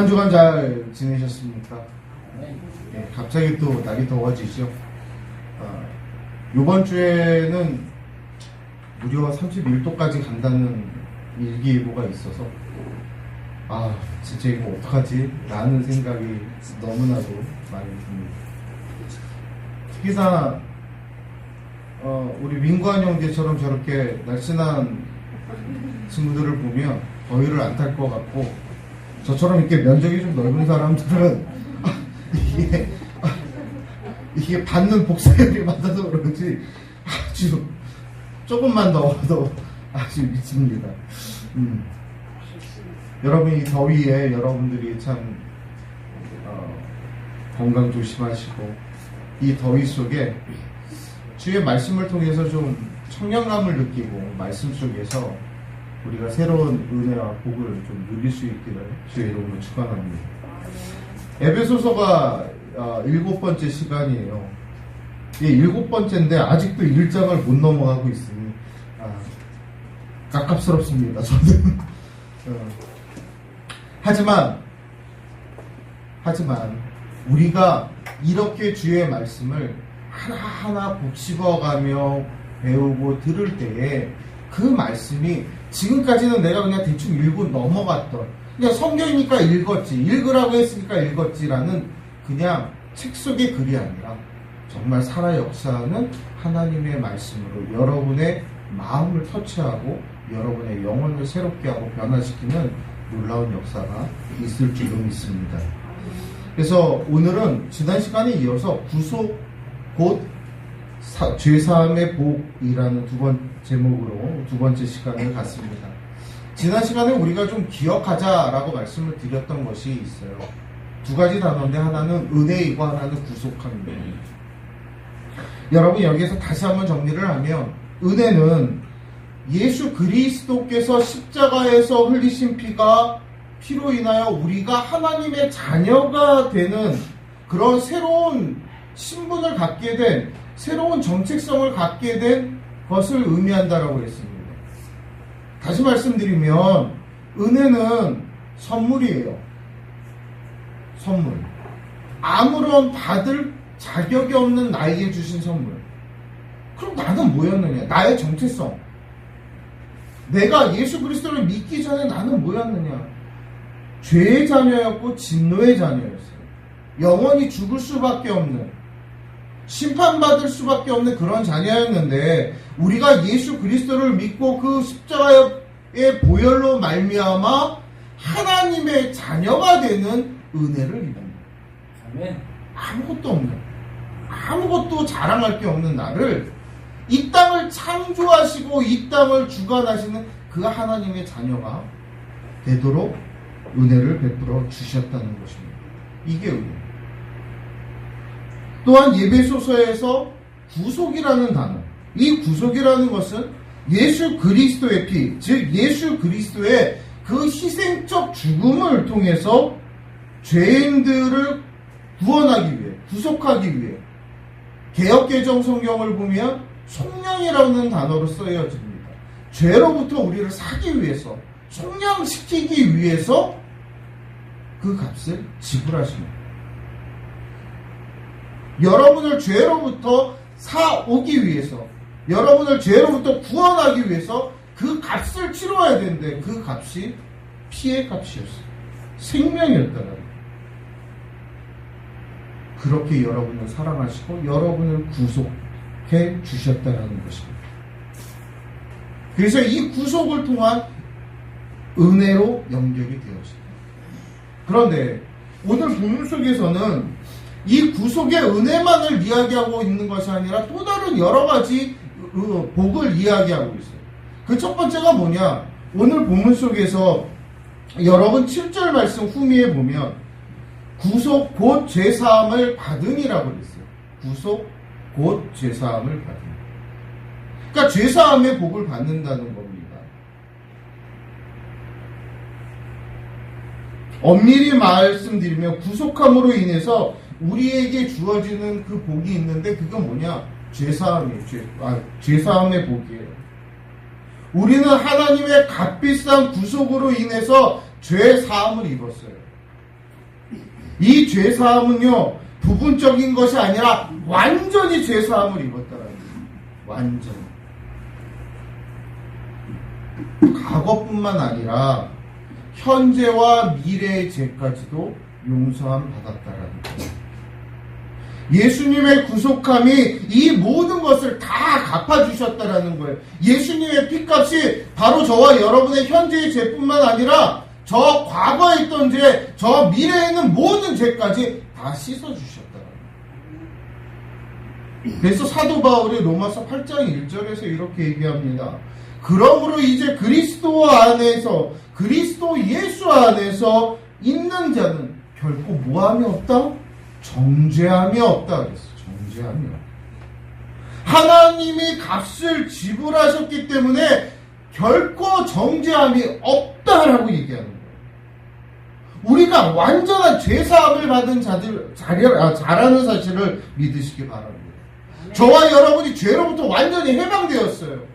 주간 잘 지내셨습니까? 네, 갑자기 또 날이 더워지죠. 이번 주에는 무려 31도까지 간다는 일기예보가 있어서 진짜 이거 어떡하지? 라는 생각이 너무나도 많이 듭니다. 특히나 우리 민구한 형제처럼 저렇게 날씬한 친구들을 보면 더위를 안 탈 것 같고, 저처럼 이렇게 면적이 좀 넓은 사람들은 이게 받는 복사열이 맞아서 그런지 아주 조금만 더워도 아주 미칩니다. 여러분, 이 더위에 여러분들이 참 건강 조심하시고, 이 더위 속에 주의 말씀을 통해서 좀 청량감을 느끼고, 말씀 속에서 우리가 새로운 은혜와 복을 좀 누릴 수 있기를 주의 이름으로 축원합니다. 에베소서가 7번째 시간이에요. 예, 7번째인데 아직도 1장을 못 넘어가고 있으니 깝깝스럽습니다, 저는. 하지만 우리가 이렇게 주의 말씀을 하나하나 곱씹어가며 배우고 들을 때에 그 말씀이 지금까지는 내가 그냥 대충 읽고 넘어갔던, 그냥 성경이니까 읽었지, 읽으라고 했으니까 읽었지라는 그냥 책 속의 글이 아니라 정말 살아 역사하는 하나님의 말씀으로 여러분의 마음을 터치하고 여러분의 영혼을 새롭게 하고 변화시키는 놀라운 역사가 있을 줄로 믿습니다. 그래서 오늘은 지난 시간에 이어서 구속 곧 죄사함의 복이라는 제목으로 두 번째 시간을 갖습니다. 지난 시간에 우리가 좀 기억하자라고 말씀을 드렸던 것이 있어요. 두 가지 단어인데 하나는 은혜이고 하나는 구속함입니다. 여러분, 여기에서 다시 한번 정리를 하면, 은혜는 예수 그리스도께서 십자가에서 흘리신 피로 인하여 우리가 하나님의 자녀가 되는 그런 새로운 신분을 갖게 된, 새로운 정체성을 갖게 된 것을 의미한다라고 했습니다. 다시 말씀드리면 은혜는 선물이에요. 선물. 아무런 받을 자격이 없는 나에게 주신 선물. 그럼 나는 뭐였느냐? 나의 정체성. 내가 예수 그리스도를 믿기 전에 나는 뭐였느냐? 죄의 자녀였고 진노의 자녀였어요. 영원히 죽을 수밖에 없는, 심판받을 수밖에 없는 그런 자녀였는데, 우리가 예수 그리스도를 믿고 그 십자가의 보혈로 말미암아 하나님의 자녀가 되는 은혜를 입습니다. 아멘. 아무것도 없는, 아무것도 자랑할 게 없는 나를 이 땅을 창조하시고 이 땅을 주관하시는 그 하나님의 자녀가 되도록 은혜를 베풀어 주셨다는 것입니다. 이게 은혜. 또한 예배소서에서 구속이라는 단어, 이 구속이라는 것은 예수 그리스도의 피, 즉 예수 그리스도의 그 희생적 죽음을 통해서 죄인들을 구원하기 위해, 구속하기 위해, 개역개정 성경을 보면 속량이라는 단어로 쓰여집니다. 죄로부터 우리를 사기 위해서, 속량시키기 위해서 그 값을 지불하십니다. 여러분을 죄로부터 사오기 위해서, 여러분을 죄로부터 구원하기 위해서 그 값을 치러야 되는데, 그 값이 피의 값이었어요. 생명이었다는. 그렇게 여러분을 사랑하시고 여러분을 구속해 주셨다는 것입니다. 그래서 이 구속을 통한 은혜로 연결이 되었습니다. 그런데 오늘 본문 속에서는 이 구속의 은혜만을 이야기하고 있는 것이 아니라 또 다른 여러 가지 복을 이야기하고 있어요. 그 첫 번째가 뭐냐? 오늘 본문 속에서 여러분 7절 말씀 후미에 보면 구속 곧 죄사함을 받으니라고 그랬어요. 구속 곧 죄사함을 받으니. 그러니까 죄사함의 복을 받는다는 겁니다. 엄밀히 말씀드리면 구속함으로 인해서 우리에게 주어지는 그 복이 있는데, 그건 뭐냐? 죄사함이에요. 죄사함의 복이에요. 우리는 하나님의 값비싼 구속으로 인해서 죄사함을 입었어요. 이 죄사함은요, 부분적인 것이 아니라 완전히 죄사함을 입었다라는 거예요. 완전. 과거뿐만 아니라 현재와 미래의 죄까지도 용서함 받았다라는 거예요. 예수님의 구속함이 이 모든 것을 다 갚아주셨다라는 거예요. 예수님의 피값이 바로 저와 여러분의 현재의 죄뿐만 아니라 저 과거에 있던 죄, 저 미래에 있는 모든 죄까지 다 씻어주셨다라는 거예요. 그래서 사도 바울이 로마서 8장 1절에서 이렇게 얘기합니다. 그러므로 이제 그리스도 안에서, 그리스도 예수 안에서 있는 자는 결코 뭐함이 없다? 정죄함이 없다 그랬어. 정죄함이 없다. 하나님이 값을 지불하셨기 때문에 결코 정죄함이 없다라고 얘기하는 거예요. 우리가 완전한 죄사함을 받은 자라는 사실을 믿으시기 바랍니다. 저와 여러분이 죄로부터 완전히 해방되었어요.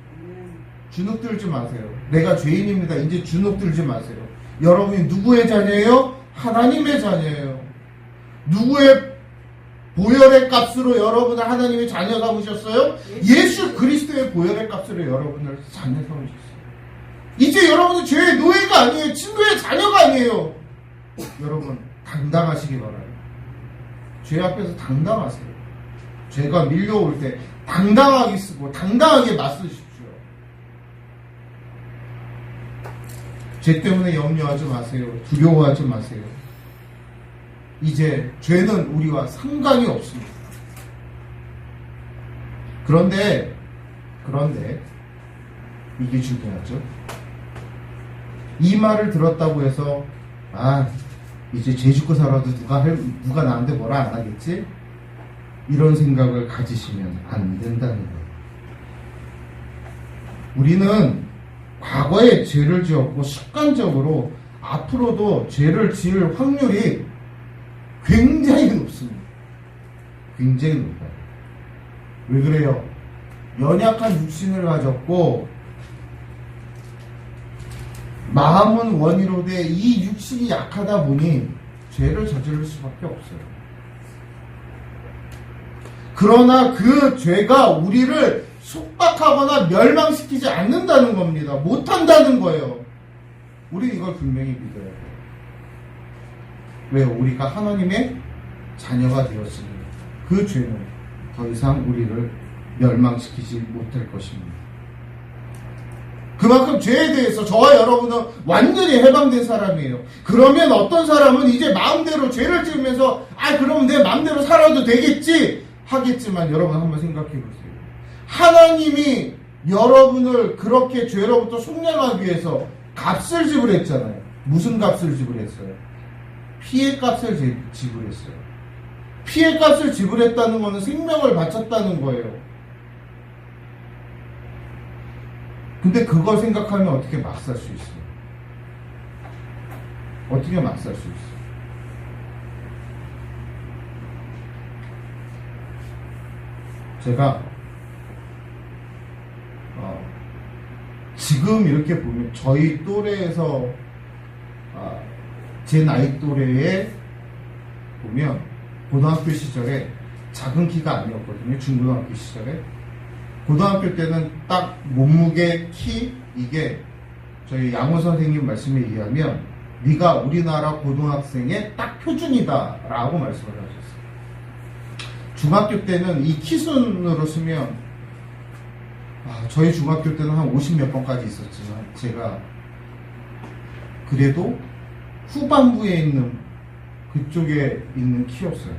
주눅 들지 마세요. 내가 죄인입니다. 이제 주눅 들지 마세요. 여러분이 누구의 자녀예요? 하나님의 자녀예요. 누구의 보혈의 값으로 여러분을 하나님의 자녀 삼으셨어요? 예수 그리스도의 보혈의 값으로 여러분을 자녀 삼으셨어요. 이제 여러분은 죄의 노예가 아니에요. 친구의 자녀가 아니에요. 여러분 당당하시기 바라요. 죄 앞에서 당당하세요. 죄가 밀려올 때 당당하게 쓰고 당당하게 맞서십시오. 죄 때문에 염려하지 마세요. 두려워하지 마세요. 이제 죄는 우리와 상관이 없습니다. 그런데 이게 중요하죠. 이 말을 들었다고 해서 이제 죄 짓고 살아도 누가 나한테 뭐라 안 하겠지? 이런 생각을 가지시면 안 된다는 거예요. 우리는 과거에 죄를 지었고 습관적으로 앞으로도 죄를 지을 확률이 굉장히 높습니다. 굉장히 높아요. 왜 그래요? 연약한 육신을 가졌고 마음은 원이로되 이 육신이 약하다 보니 죄를 저지를 수밖에 없어요. 그러나 그 죄가 우리를 속박하거나 멸망시키지 않는다는 겁니다. 못한다는 거예요. 우리 이걸 분명히 믿어야 돼요. 왜요? 우리가 하나님의 자녀가 되었으니 그 죄는 더 이상 우리를 멸망시키지 못할 것입니다. 그만큼 죄에 대해서 저와 여러분은 완전히 해방된 사람이에요. 그러면 어떤 사람은 이제 마음대로 죄를 지으면서 그러면 내 마음대로 살아도 되겠지 하겠지만 여러분 한번 생각해 보세요. 하나님이 여러분을 그렇게 죄로부터 속량하기 위해서 값을 지불했잖아요. 무슨 값을 지불했어요? 피해 값을 지불했어요. 피해 값을 지불했다는 것은 생명을 바쳤다는 거예요. 근데 그걸 생각하면 어떻게 막 살 수 있어요? 어떻게 막 살 수 있어요? 제가 지금 이렇게 보면 저희 또래에서 제 나이 또래에 보면 고등학교 시절에 작은 키가 아니었거든요. 중고등학교 시절에. 고등학교 때는 딱 몸무게, 키 이게 저희 양호 선생님 말씀에 의하면 네가 우리나라 고등학생의 딱 표준이다 라고 말씀을 하셨어요. 중학교 때는 이 키순으로 쓰면 저희 중학교 때는 한 50몇 번까지 있었지만 제가 그래도 후반부에 있는 그쪽에 있는 키였어요.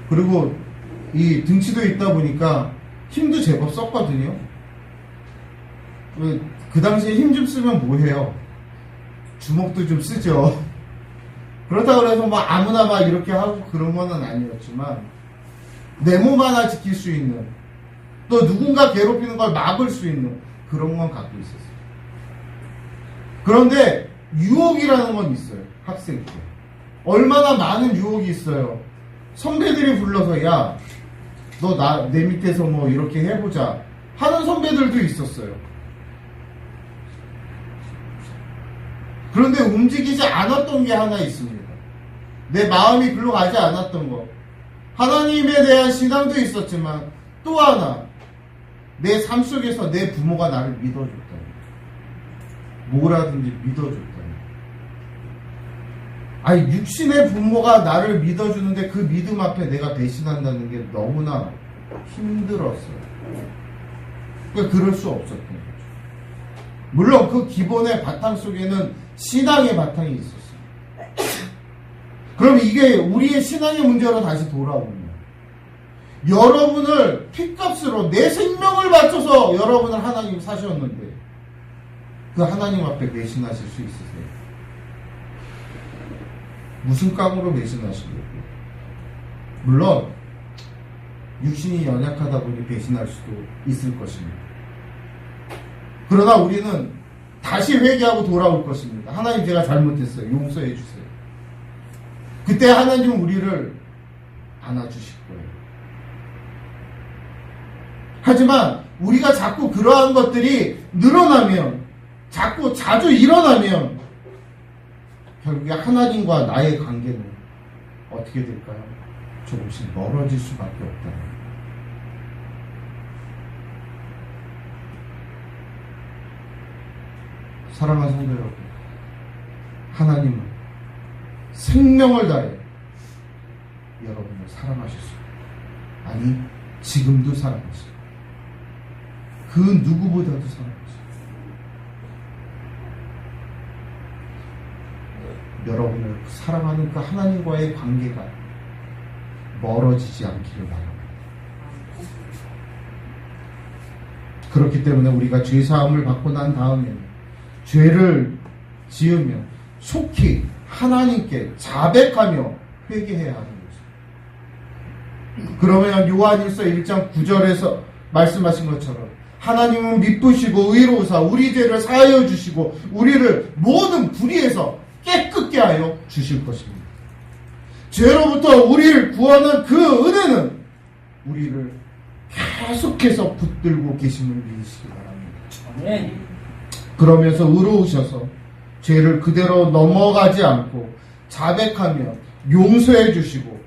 그리고 이 등치도 있다 보니까 힘도 제법 썼거든요. 그 당시에 힘 좀 쓰면 뭐해요? 주먹도 좀 쓰죠. 그렇다고 해서 막 아무나 막 이렇게 하고 그런 거는 아니었지만 내 몸 하나 지킬 수 있는 또 누군가 괴롭히는 걸 막을 수 있는 그런 건 갖고 있었어요. 그런데 유혹이라는 건 있어요. 학생 때. 얼마나 많은 유혹이 있어요. 선배들이 불러서 야, 너 내 밑에서 뭐 이렇게 해보자 하는 선배들도 있었어요. 그런데 움직이지 않았던 게 하나 있습니다. 내 마음이 글로 가지 않았던 것, 하나님에 대한 신앙도 있었지만 또 하나 내 삶 속에서 내 부모가 나를 믿어줬다. 뭐라든지 믿어줬다. 아니, 육신의 부모가 나를 믿어주는데 그 믿음 앞에 내가 배신한다는 게 너무나 힘들었어요. 그러니까 그럴 수 없었던 거죠. 물론 그 기본의 바탕 속에는 신앙의 바탕이 있었어요. 그럼 이게 우리의 신앙의 문제로 다시 돌아옵니다. 여러분을 핏값으로 내 생명을 바쳐서 여러분을 하나님 사셨는데 그 하나님 앞에 배신하실 수 있으세요? 무슨 깡으로 배신하시려고? 물론 육신이 연약하다 보니 배신할 수도 있을 것입니다. 그러나 우리는 다시 회개하고 돌아올 것입니다. 하나님, 제가 잘못했어요. 용서해 주세요. 그때 하나님은 우리를 안아주실 거예요. 하지만 우리가 자꾸 그러한 것들이 늘어나면, 자꾸 자주 일어나면 결국에 하나님과 나의 관계는 어떻게 될까요? 조금씩 멀어질 수밖에 없다. 사랑하는 성도 여러분, 하나님은 생명을 다해 여러분을 사랑하셨습니다. 아니, 지금도 사랑하시고 그 누구보다도 사랑하시고 여러분을 사랑하는 그 하나님과의 관계가 멀어지지 않기를 바랍니다. 그렇기 때문에 우리가 죄사함을 받고 난 다음에는 죄를 지으면 속히 하나님께 자백하며 회개해야 하는 것입니다. 그러면 요한일서 1장 9절에서 말씀하신 것처럼 하나님은 미쁘시고 의로우사 우리 죄를 사하여 주시고 우리를 모든 불의에서 깨끗게 하여 주실 것입니다. 죄로부터 우리를 구하는 그 은혜는 우리를 계속해서 붙들고 계심을 믿으시기 바랍니다. 아멘. 그러면서 의로우셔서 죄를 그대로 넘어가지 않고 자백하며 용서해 주시고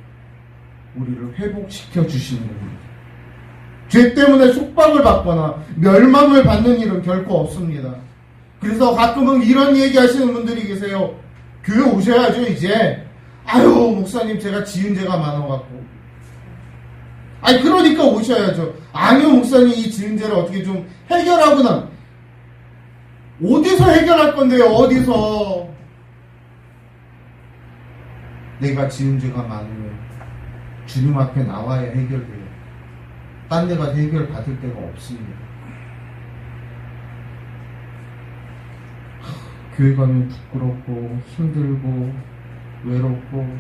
우리를 회복시켜 주시는 겁니다. 죄 때문에 속박을 받거나 멸망을 받는 일은 결코 없습니다. 그래서 가끔은 이런 얘기 하시는 분들이 계세요. 교회 오셔야죠, 이제. 아유, 목사님, 제가 지은 죄가 많아갖고. 아니, 그러니까 오셔야죠. 아니요, 목사님, 이 지은 죄를 어떻게 좀 해결하구나. 어디서 해결할 건데요, 어디서? 내가 지은 죄가 많으면 주님 앞에 나와야 해결돼요. 딴 데가 해결 받을 데가 없습니다. 교회 가면 부끄럽고 힘들고 외롭고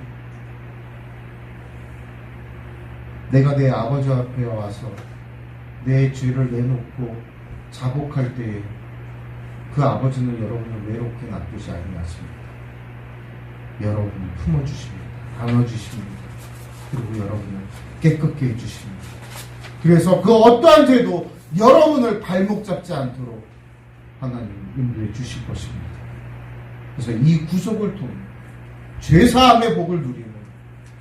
내가 내 아버지 앞에 와서 내 죄를 내놓고 자복할 때에 그 아버지는 여러분을 외롭게 놔두지 아니하십니다. 여러분을 품어주십니다. 안아주십니다. 그리고 여러분을 깨끗게 해주십니다. 그래서 그 어떠한 죄도 여러분을 발목 잡지 않도록 하나님 인도해 주실 것입니다. 그래서 이 구속을 통해 죄사함의 복을 누리는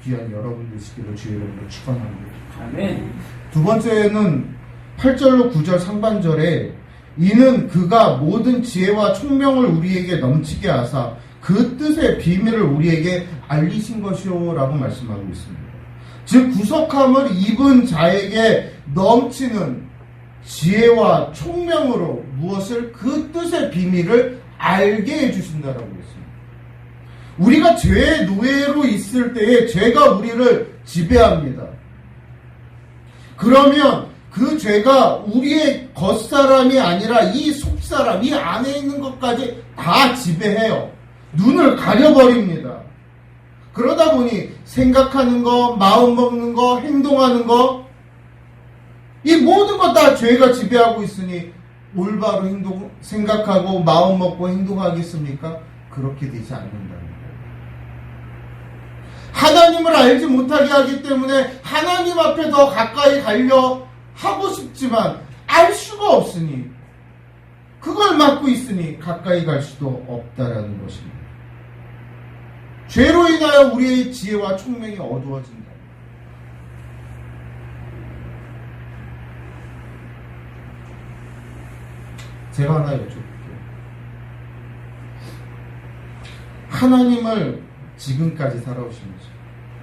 귀한 여러분 되시기를 주의 이름으로 축원합니다. 아멘. 두 번째는 8절로 9절 상반절에 이는 그가 모든 지혜와 총명을 우리에게 넘치게 하사 그 뜻의 비밀을 우리에게 알리신 것이요 라고 말씀하고 있습니다. 즉 구속함을 입은 자에게 넘치는 지혜와 총명으로 무엇을 그 뜻의 비밀을 알게 해주신다라고 했습니다. 우리가 죄의 노예로 있을 때에 죄가 우리를 지배합니다. 그러면 그 죄가 우리의 겉사람이 아니라 이 속사람, 이 안에 있는 것까지 다 지배해요. 눈을 가려버립니다. 그러다 보니 생각하는 거, 마음 먹는 거, 행동하는 거, 이 모든 것 다 죄가 지배하고 있으니 올바로 생각하고 마음 먹고 행동하겠습니까? 그렇게 되지 않는다는 거예요. 하나님을 알지 못하게 하기 때문에 하나님 앞에 더 가까이 가려 하고 싶지만 알 수가 없으니 그걸 막고 있으니 가까이 갈 수도 없다라는 것입니다. 죄로 인하여 우리의 지혜와 총명이 어두워진다. 제가 하나 여쭤볼게요. 하나님을 지금까지 살아오시면서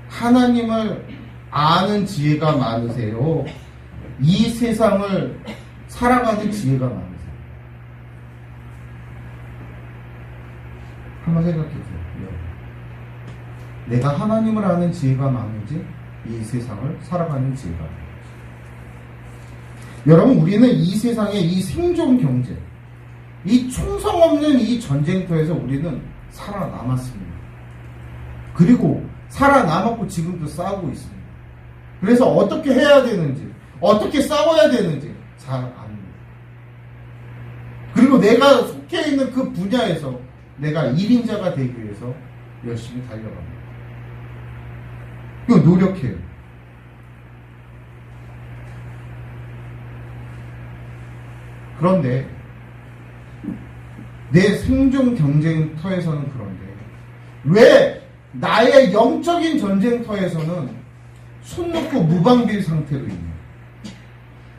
하나님을 아는 지혜가 많으세요? 이 세상을 살아가는 지혜가 많으세요? 한번 생각해보세요. 내가 하나님을 아는 지혜가 많은지 이 세상을 살아가는 지혜가 많은지. 여러분, 우리는 이 세상의 이 생존 경제, 이 충성 없는 이 전쟁터에서 우리는 살아남았습니다. 그리고 살아남았고 지금도 싸우고 있습니다. 그래서 어떻게 해야 되는지, 어떻게 싸워야 되는지 잘 압니다. 그리고 내가 속해 있는 그 분야에서 내가 1인자가 되기 위해서 열심히 달려갑니다. 이거 노력해요. 그런데 내 생존 경쟁터에서는 그런데 왜 나의 영적인 전쟁터에서는 손 놓고 무방비 상태로 있냐?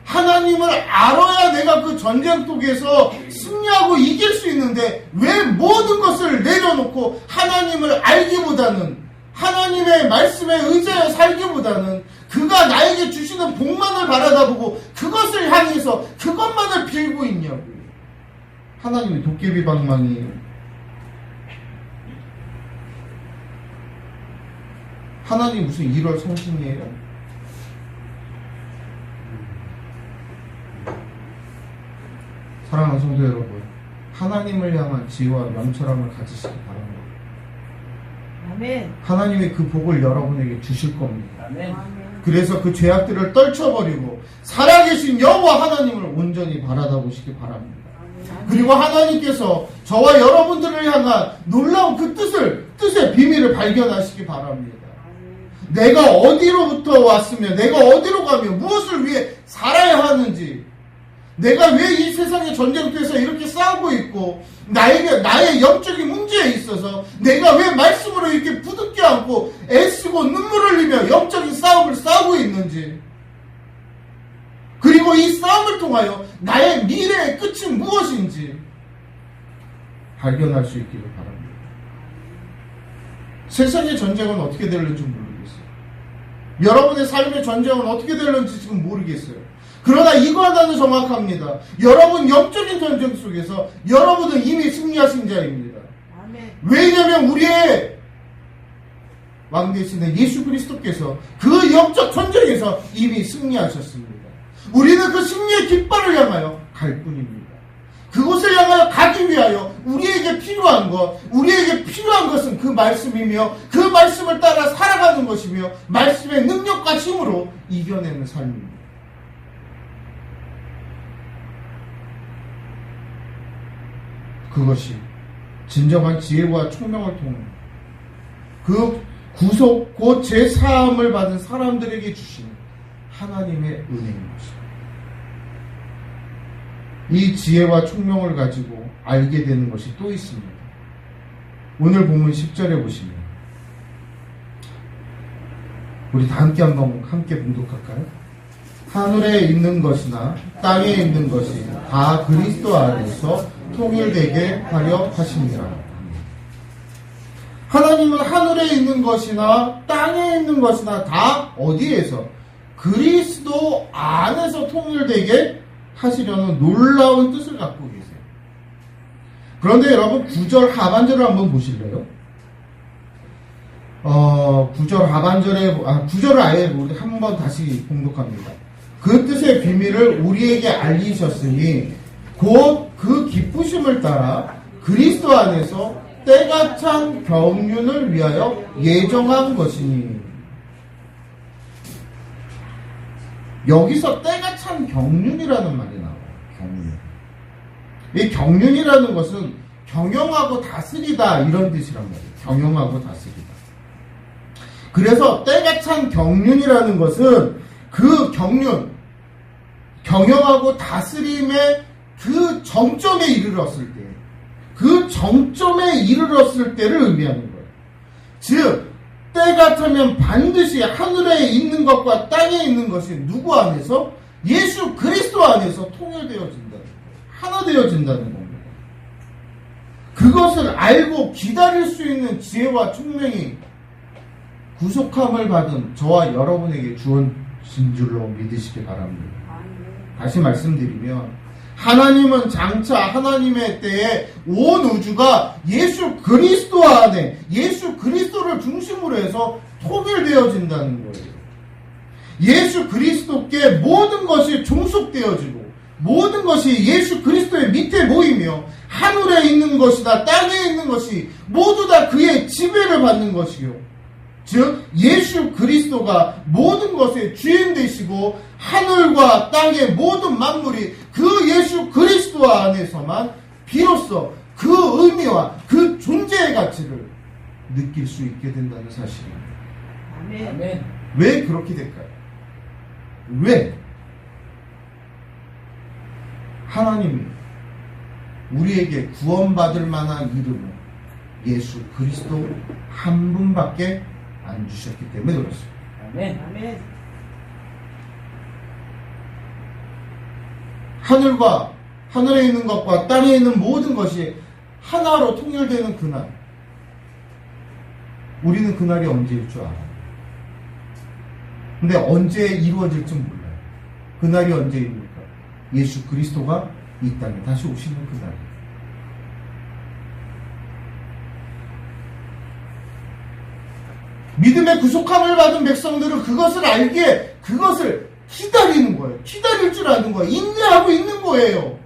하나님을 알아야 내가 그 전쟁터에서 승리하고 이길 수 있는데 왜 모든 것을 내려놓고 하나님을 알기보다는 하나님의 말씀에 의지하여 살기보다는 그가 나에게 주시는 복만을 바라다 보고 그것을 향해서 그것만을 빌고 있냐고요. 하나님의 도깨비 방망이에요. 하나님 무슨 1월 성신이에요? 사랑하는 성도 여러분, 하나님을 향한 지혜와 명철함을 가지시기 바랍니다. 아멘. 하나님의 그 복을 여러분에게 주실 겁니다. 아멘. 그래서 그 죄악들을 떨쳐버리고 살아계신 여호와 하나님을 온전히 바라다 보시기 바랍니다. 그리고 하나님께서 저와 여러분들을 향한 놀라운 그 뜻의 비밀을 발견하시기 바랍니다. 내가 어디로부터 왔으며 내가 어디로 가며 무엇을 위해 살아야 하는지, 내가 왜 이 세상의 전쟁터에서 이렇게 싸우고 있고 나의 영적인 문제에 있어서 내가 왜 말씀으로 이렇게 부둥켜 안고 애쓰고 눈물을 흘리며 영적인 싸움을 싸우고 있는지, 그리고 이 싸움을 통하여 나의 미래의 끝은 무엇인지 발견할 수 있기를 바랍니다. 세상의 전쟁은 어떻게 될는지 모르겠어요. 여러분의 삶의 전쟁은 어떻게 될는지 지금 모르겠어요. 그러나 이거 하나는 정확합니다. 여러분 영적인 전쟁 속에서 여러분은 이미 승리하신 자입니다. 아멘. 왜냐하면 우리의 왕 되시는 예수 그리스도께서 그 영적 전쟁에서 이미 승리하셨습니다. 우리는 그 승리의 깃발을 향하여 갈 뿐입니다. 그곳을 향하여 가기 위하여 우리에게 필요한 것은 그 말씀이며 그 말씀을 따라 살아가는 것이며 말씀의 능력과 힘으로 이겨내는 삶입니다. 그것이 진정한 지혜와 총명을 통해 그 구속 곧 제사함을 받은 사람들에게 주신 하나님의 은혜인 것입니다. 이 지혜와 총명을 가지고 알게 되는 것이 또 있습니다. 오늘 본문 10절에 보시면 우리 다 함께 봉독할까요? 하늘에 있는 것이나 땅에 있는 것이 다 그리스도 안에서 통일되게 하려 하십니다. 하나님은 하늘에 있는 것이나 땅에 있는 것이나 다 어디에서? 그리스도 안에서 통일되게 하시려는 놀라운 뜻을 갖고 계세요. 그런데 여러분 9절 하반절을 한번 보실래요? 9절을 아예 우리 한번 다시 봉독합니다. 그 뜻의 비밀을 우리에게 알리셨으니 곧 그 기쁘심을 따라 그리스도 안에서 때가 찬 경륜을 위하여 예정한 것이니. 여기서 때가 찬 경륜이라는 말이 나와요. 경륜. 이 경륜이라는 것은 경영하고 다스리다 이런 뜻이란 말이에요. 경영하고 다스리다. 그래서 때가 찬 경륜이라는 것은 그 경영하고 다스림의 그 정점에 이르렀을 때를 의미하는 거예요. 즉 때가 차면 반드시 하늘에 있는 것과 땅에 있는 것이 누구 안에서? 예수 그리스도 안에서 통일되어진다는 거예요. 하나 되어진다는 겁니다. 그것을 알고 기다릴 수 있는 지혜와 총명이 구속함을 받은 저와 여러분에게 주어진 줄로 믿으시기 바랍니다. 다시 말씀드리면 하나님은 장차 하나님의 때에 온 우주가 예수 그리스도 안에 예수 그리스도를 중심으로 해서 통일되어진다는 거예요. 예수 그리스도께 모든 것이 종속되어지고 모든 것이 예수 그리스도의 밑에 모이며 하늘에 있는 것이나 땅에 있는 것이 모두 다 그의 지배를 받는 것이요. 즉 예수 그리스도가 모든 것의 주인 되시고 하늘과 땅의 모든 만물이 그 예수 그리스도 안에서만 비로소 그 의미와 그 존재의 가치를 느낄 수 있게 된다는 사실입니다. 아멘. 왜 그렇게 될까요? 왜? 하나님이 우리에게 구원받을 만한 이름은 예수 그리스도 한 분밖에 안 주셨기 때문에 그렇습니다. 아멘. 하늘에 있는 것과 땅에 있는 모든 것이 하나로 통일되는 그날, 우리는 그날이 언제일 줄 알아요. 근데 언제 이루어질지 몰라요. 그날이 언제입니까? 예수 그리스도가 이 땅에 다시 오시는 그날이에요. 믿음의 구속함을 받은 백성들은 그것을 알기에 그것을 기다리는 거예요. 기다릴 줄 아는 거예요. 인내하고 있는 거예요.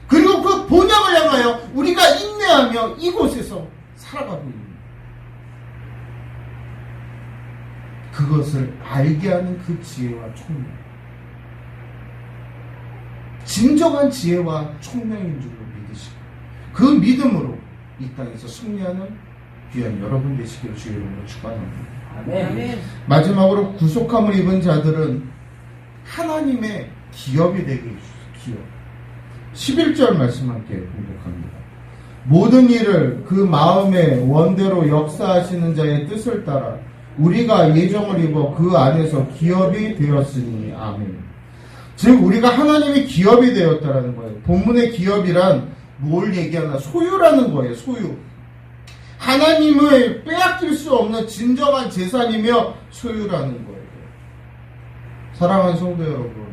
그리고 그 본향을 향하여 우리가 인내하며 이곳에서 살아가고 있는 거예요. 그것을 알게 하는 그 지혜와 총명. 진정한 지혜와 총명인 줄로 믿으시고 그 믿음으로 이 땅에서 승리하는 귀한 여러분 되시기를 주의 이름으로 축원합니다. 아멘. 마지막으로 구속함을 입은 자들은 하나님의 기업이 되게 해주세요. 기업. 11절 말씀 함께 공독합니다. 모든 일을 그 마음의 원대로 역사하시는 자의 뜻을 따라 우리가 예정을 입어 그 안에서 기업이 되었으니 아멘. 즉 우리가 하나님의 기업이 되었다라는 거예요. 본문의 기업이란 뭘 얘기하나? 소유라는 거예요. 소유. 하나님을 빼앗길 수 없는 진정한 재산이며 소유라는 거예요. 사랑하는 성도 여러분,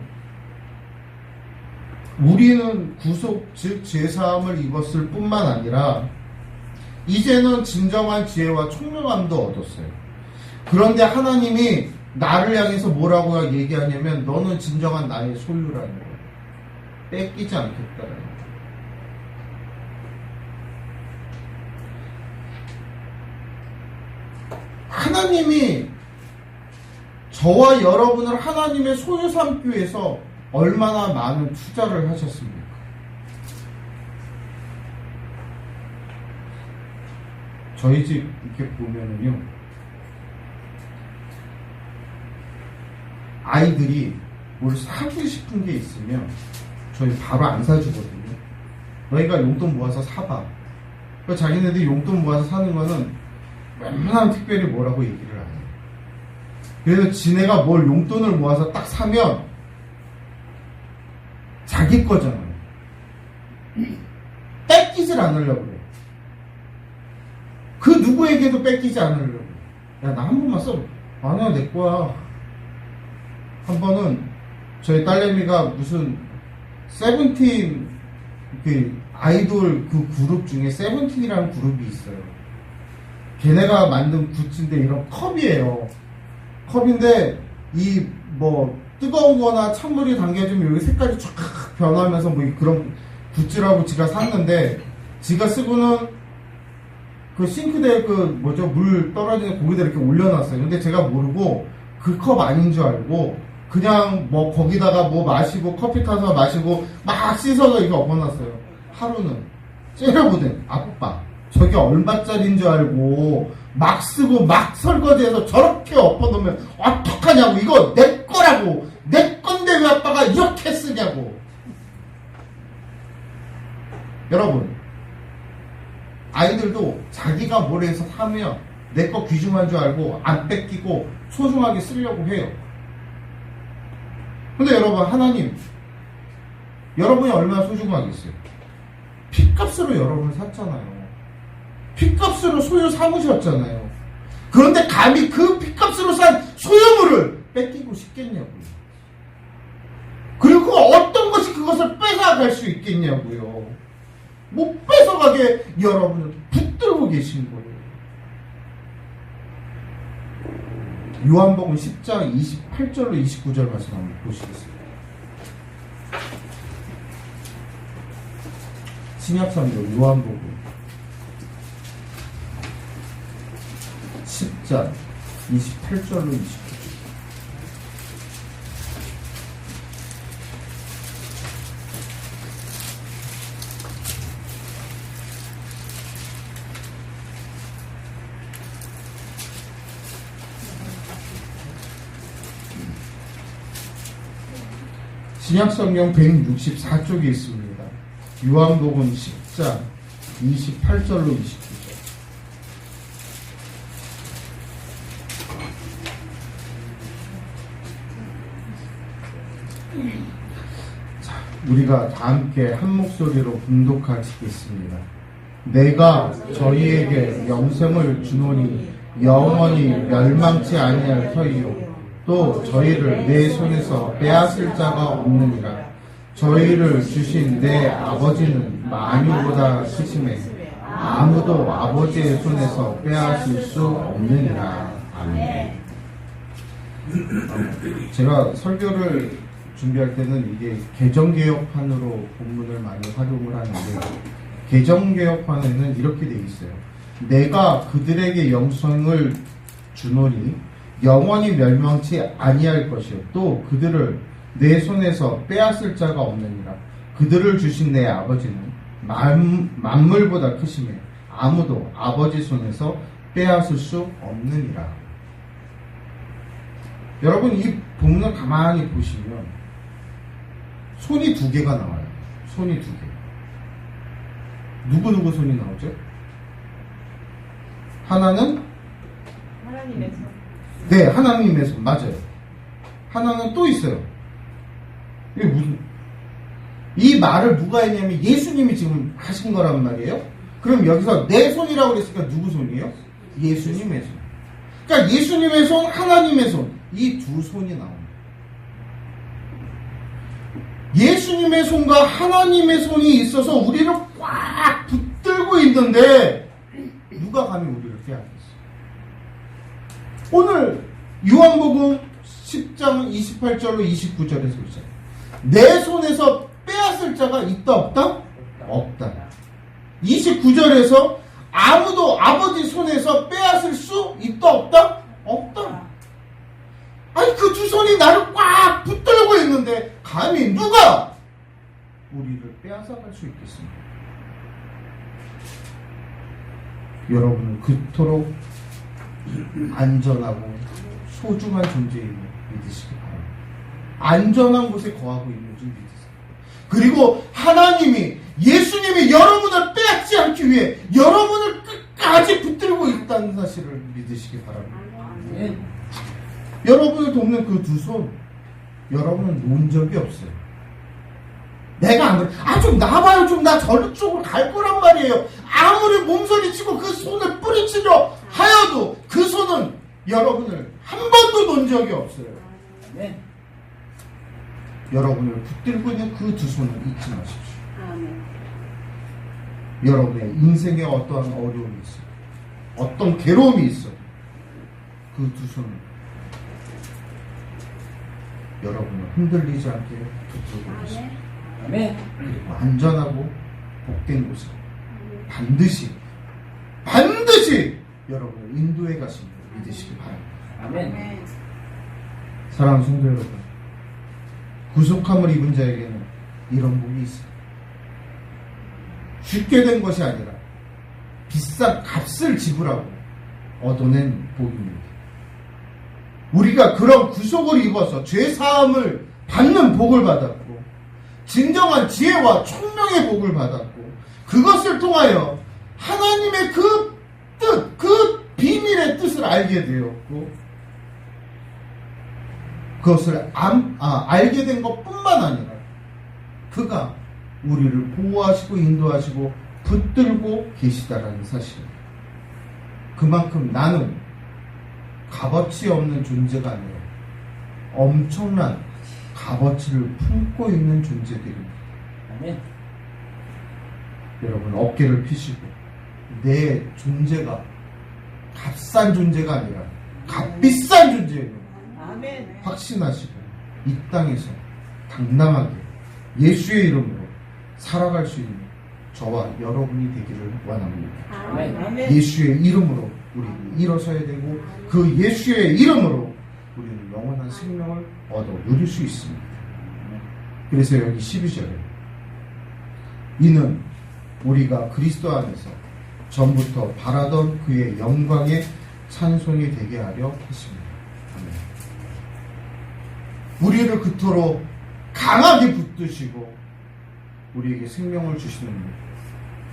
우리는 구속 즉 제사함을 입었을 뿐만 아니라 이제는 진정한 지혜와 총명함도 얻었어요. 그런데 하나님이 나를 향해서 뭐라고 얘기하냐면 너는 진정한 나의 소유라는 거예요. 뺏기지 않겠다라는 거예요. 하나님이 저와 여러분을 하나님의 소유 삼기 위해서 얼마나 많은 투자를 하셨습니까? 저희 집 이렇게 보면은요, 아이들이 뭘 사고 싶은 게 있으면 저희 바로 안 사주거든요. 너희가 용돈 모아서 사봐. 그러니까 자기네들이 용돈 모아서 사는 거는 웬만하면 특별히 뭐라고 얘기를 안 해요. 그래서 지네가 뭘 용돈을 모아서 딱 사면 자기 거잖아요. 뺏기질 않으려고 그래요. 그 누구에게도 뺏기지 않으려고. 야, 나 한 번만 써. 아니야, 내 거야. 한 번은 저희 딸내미가 무슨 세븐틴 그 아이돌 그 그룹 중에 세븐틴이라는 그룹이 있어요. 걔네가 만든 굿즈인데 이런 컵이에요. 컵인데 이 뭐 뜨거운 거나 찬물이 담겨지면 여기 색깔이 쫙 변하면서 뭐 그런 굿즈라고 지가 샀는데 지가 쓰고는 그 싱크대에 그 뭐죠 물 떨어지는 거기다 이렇게 올려놨어요. 근데 제가 모르고 그 컵 아닌 줄 알고 그냥 뭐 거기다가 뭐 마시고 커피 타서 마시고 막 씻어서 이거 엎어놨어요. 하루는 째려보더니 아빠 저게 얼마짜리인 줄 알고 막 쓰고 막 설거지해서 저렇게 엎어놓으면 어떡하냐고. 이거 내 거라고. 내 건데 왜 아빠가 이렇게 쓰냐고. 여러분, 아이들도 자기가 뭘 뭐로 해서 사면 내 거 귀중한 줄 알고 안 뺏기고 소중하게 쓰려고 해요. 근데 여러분, 하나님, 여러분이 얼마나 소중하겠어요? 핏값으로 여러분을 샀잖아요. 핏값으로 소유 삼으셨잖아요. 그런데 감히 그 핏값으로 산 소유물을 뺏기고 싶겠냐고요. 그리고 어떤 것이 그것을 뺏어갈 수 있겠냐고요. 못 뺏어가게 여러분을 붙들고 계신 거예요. 요한복음 10장 28절로 29절 말씀 한번 보시겠습니다. 신약성경 요한복음 10장 28절로 29절. 신약성경 164쪽에 있습니다. 요한복음 10장 28절로 29절. 자, 우리가 다 함께 한 목소리로 봉독하시겠습니다. 내가 저희에게 영생을 주노니 영원히 멸망치 아니할 터이요 또 저희를 내 손에서 빼앗을 자가 없느니라. 저희를 주신 내 아버지는 만유보다 크심에 아무도 아버지의 손에서 빼앗을 수 없느니라. 아멘. 제가 설교를 준비할 때는 이게 개정개혁판으로 본문을 많이 활용을 하는데, 개정개혁판에는 이렇게 돼 있어요. 내가 그들에게 영생을 주노니 영원히 멸망치 아니할 것이요 또 그들을 내 손에서 빼앗을 자가 없느니라. 그들을 주신 내 아버지는 만물보다 크심에 아무도 아버지 손에서 빼앗을 수 없느니라. 여러분, 이 본문을 가만히 보시면 손이 두 개가 나와요. 손이 두 개. 누구 손이 나오죠? 하나는 하나님의 손. 네, 하나님의 손, 맞아요. 하나는 또 있어요. 이게 무슨, 이 말을 누가 했냐면 예수님이 지금 하신 거란 말이에요. 그럼 여기서 내 손이라고 그랬으니까 누구 손이에요? 예수님의 손. 그러니까 예수님의 손, 하나님의 손, 이 두 손이 나옵니다. 예수님의 손과 하나님의 손이 있어서 우리를 꽉 붙들고 있는데 누가 감히 우리를 빼앗겠어요? 오늘 요한복음 10장 28절로 29절에서 보자. 내 손에서 빼앗을 자가 있다 없다? 없다. 29절에서 아무도 아버지 손에서 빼앗을 수 있다 없다? 없다. 아니, 그 두 손이 나를 꽉 붙들고 있는데 감히 누가 우리를 빼앗아갈 수 있겠습니까? 여러분은 그토록 안전하고 소중한 존재임을 믿으시기 바랍니다. 안전한 곳에 거하고 있는 줄 믿으세요. 그리고 하나님이, 예수님이 여러분을 빼앗지 않기 위해 여러분을 끝까지 붙들고 있다는 사실을 믿으시기 바랍니다. 여러분을 돕는 그 두 손, 여러분은 놓은 적이 없어요. 내가 안 그래. 좀 나봐요. 좀 나 저쪽으로 갈 거란 말이에요. 아무리 몸서리치고 그 손을 뿌리치려 하여도 그 손은 여러분을 한 번도 놓은 적이 없어요. 아멘. 여러분을 붙들고 있는 그 두 손을 잊지 마십시오. 아멘. 여러분의 인생에 어떠한 어려움이 있어요. 어떤 괴로움이 있어요. 그 두 손을 여러분을 흔들리지 않게 붙들고 계십니다. 아멘. 그리고 안전하고 복된 곳에 반드시 여러분을 인도해 가심을 믿으시기 바랍니다. 아멘. 사랑하는 성도 여러분, 구속함을 입은 자에게는 이런 복이 있어요. 쉽게 된 것이 아니라 비싼 값을 지불하고 얻어낸 복입니다. 우리가 그런 구속을 입어서 죄 사함을 받는 복을 받았고, 진정한 지혜와 총명의 복을 받았고, 그것을 통하여 하나님의 그 뜻, 그것을 알게 되었고 그것을 알게 된 것뿐만 아니라 그가 우리를 보호하시고 인도하시고 붙들고 계시다라는 사실. 그만큼 나는 값어치 없는 존재가 아니라 엄청난 값어치를 품고 있는 존재들입니다. 아멘. 여러분 어깨를 펴시고 내 존재가 값싼 존재가 아니라 값비싼 존재예요. 아멘. 확신하시고 이 땅에서 당당하게 예수의 이름으로 살아갈 수 있는 저와 여러분이 되기를 원합니다. 아멘. 아멘. 예수의 이름으로 우리는 일어서야 되고 그 예수의 이름으로 우리는 영원한 생명을 얻어 누릴 수 있습니다. 그래서 여기 12절에 이는 우리가 그리스도 안에서 전부터 바라던 그의 영광의 찬송이 되게 하려 했습니다. 아멘. 우리를 그토록 강하게 붙드시고 우리에게 생명을 주시는 분,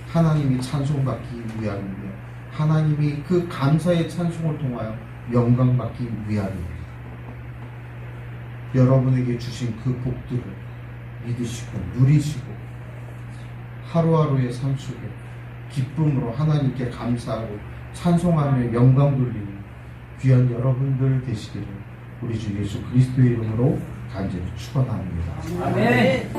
하나님이 찬송받기 위함이며 하나님이 그 감사의 찬송을 통하여 영광받기 위함입니다. 여러분에게 주신 그 복들을 믿으시고 누리시고 하루하루의 삶 속에 기쁨으로 하나님께 감사하고 찬송하며 영광 돌리는 귀한 여러분들 되시기를 우리 주 예수 그리스도의 이름으로 간절히 축원합니다. 아멘.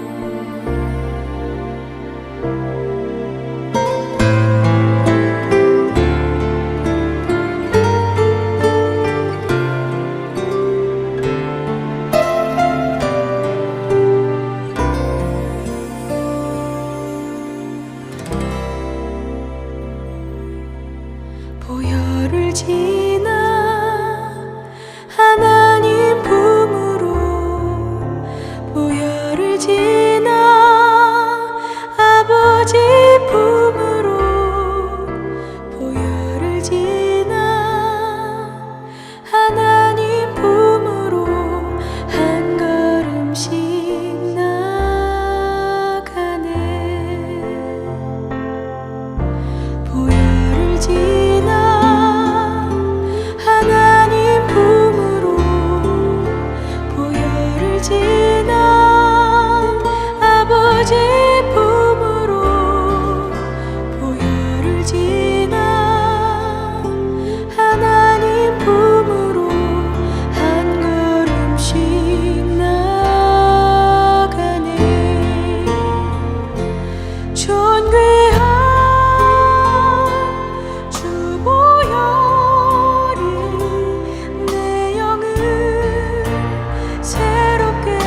보혈을 지나 하나님 품으로 보혈을 지나 아버지 품으로 보혈을 지나 하나님 품으로 한 걸음씩 나가네. 보혈을 지나 하나님 품으로 보혈을 지나 아버지 품으로 보혈을 지나 하나님 품으로 한 걸음씩 나가네. 존귀한 주 보혈이 내 영을 새롭게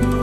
듯